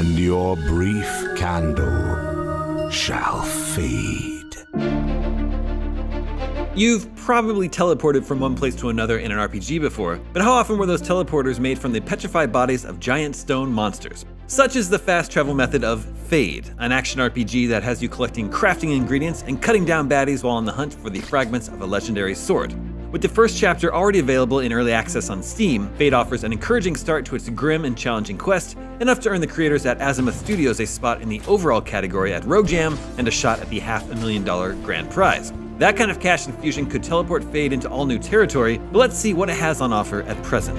and your brief candle shall fade. You've probably teleported from one place to another in an RPG before, but how often were those teleporters made from the petrified bodies of giant stone monsters? Such is the fast travel method of Fade, an action RPG that has you collecting crafting ingredients and cutting down baddies while on the hunt for the fragments of a legendary sword. With the first chapter already available in early access on Steam, Fade offers an encouraging start to its grim and challenging quest, enough to earn the creators at Azimuth Studios a spot in the overall category at Rogue Jam and a shot at the $500,000 grand prize. That kind of cash infusion could teleport Fade into all new territory, but let's see what it has on offer at present.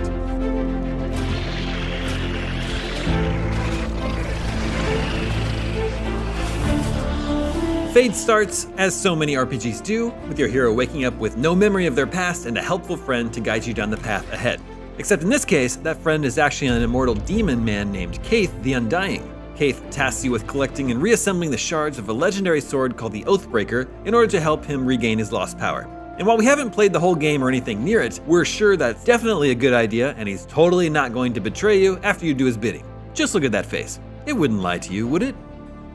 Fade starts, as so many RPGs do, with your hero waking up with no memory of their past and a helpful friend to guide you down the path ahead. Except in this case, that friend is actually an immortal demon man named Kaith the Undying. Kaith tasks you with collecting and reassembling the shards of a legendary sword called the Oathbreaker in order to help him regain his lost power. And while we haven't played the whole game or anything near it, we're sure that's definitely a good idea and he's totally not going to betray you after you do his bidding. Just look at that face. It wouldn't lie to you, would it?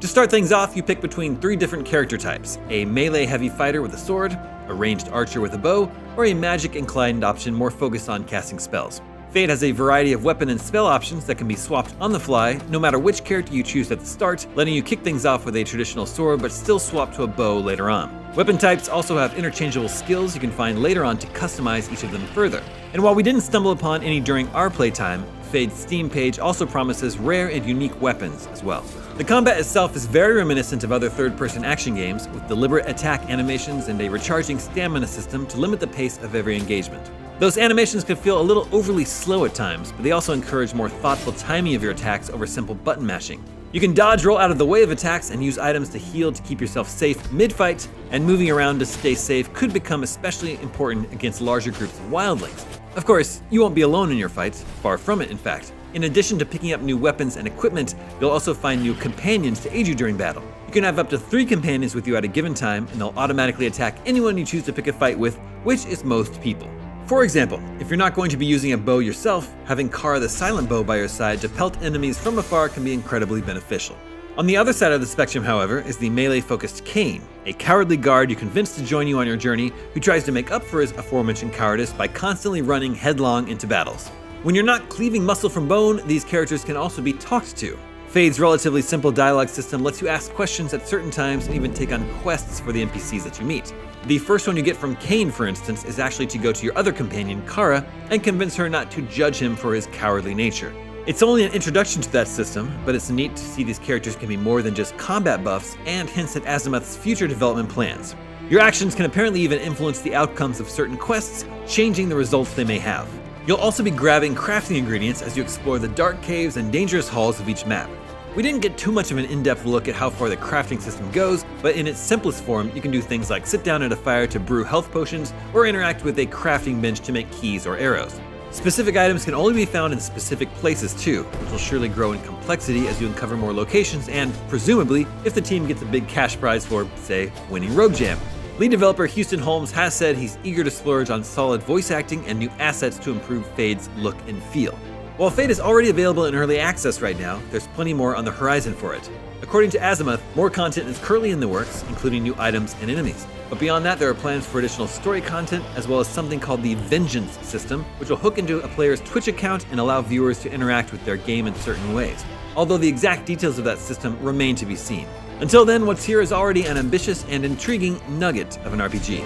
To start things off, you pick between 3 different character types: a melee heavy fighter with a sword, a ranged archer with a bow, or a magic inclined option more focused on casting spells. Fade has a variety of weapon and spell options that can be swapped on the fly, no matter which character you choose at the start, letting you kick things off with a traditional sword but still swap to a bow later on. Weapon types also have interchangeable skills you can find later on to customize each of them further. And while we didn't stumble upon any during our playtime, Fade's Steam page also promises rare and unique weapons as well. The combat itself is very reminiscent of other third-person action games, with deliberate attack animations and a recharging stamina system to limit the pace of every engagement. Those animations can feel a little overly slow at times, but they also encourage more thoughtful timing of your attacks over simple button mashing. You can dodge, roll out of the way of attacks, and use items to heal to keep yourself safe mid-fight, and moving around to stay safe could become especially important against larger groups of wildlings. Of course, you won't be alone in your fights, far from it in fact. In addition to picking up new weapons and equipment, you'll also find new companions to aid you during battle. You can have up to 3 companions with you at a given time, and they'll automatically attack anyone you choose to pick a fight with, which is most people. For example, if you're not going to be using a bow yourself, having Kara the Silent Bow by your side to pelt enemies from afar can be incredibly beneficial. On the other side of the spectrum, however, is the melee-focused Kain, a cowardly guard you convince to join you on your journey who tries to make up for his aforementioned cowardice by constantly running headlong into battles. When you're not cleaving muscle from bone, these characters can also be talked to. Fade's relatively simple dialogue system lets you ask questions at certain times and even take on quests for the NPCs that you meet. The first one you get from Kain, for instance, is actually to go to your other companion, Kara, and convince her not to judge him for his cowardly nature. It's only an introduction to that system, but it's neat to see these characters can be more than just combat buffs and hints at Azimuth's future development plans. Your actions can apparently even influence the outcomes of certain quests, changing the results they may have. You'll also be grabbing crafting ingredients as you explore the dark caves and dangerous halls of each map. We didn't get too much of an in-depth look at how far the crafting system goes, but in its simplest form, you can do things like sit down at a fire to brew health potions, or interact with a crafting bench to make keys or arrows. Specific items can only be found in specific places too, which will surely grow in complexity as you uncover more locations and, presumably, if the team gets a big cash prize for, say, winning Rogue Jam. Lead developer Houston Holmes has said he's eager to splurge on solid voice acting and new assets to improve Fade's look and feel. While Fade is already available in early access right now, there's plenty more on the horizon for it. According to Azimuth, more content is currently in the works, including new items and enemies. But beyond that, there are plans for additional story content, as well as something called the Vengeance system, which will hook into a player's Twitch account and allow viewers to interact with their game in certain ways. Although the exact details of that system remain to be seen. Until then, what's here is already an ambitious and intriguing nugget of an RPG.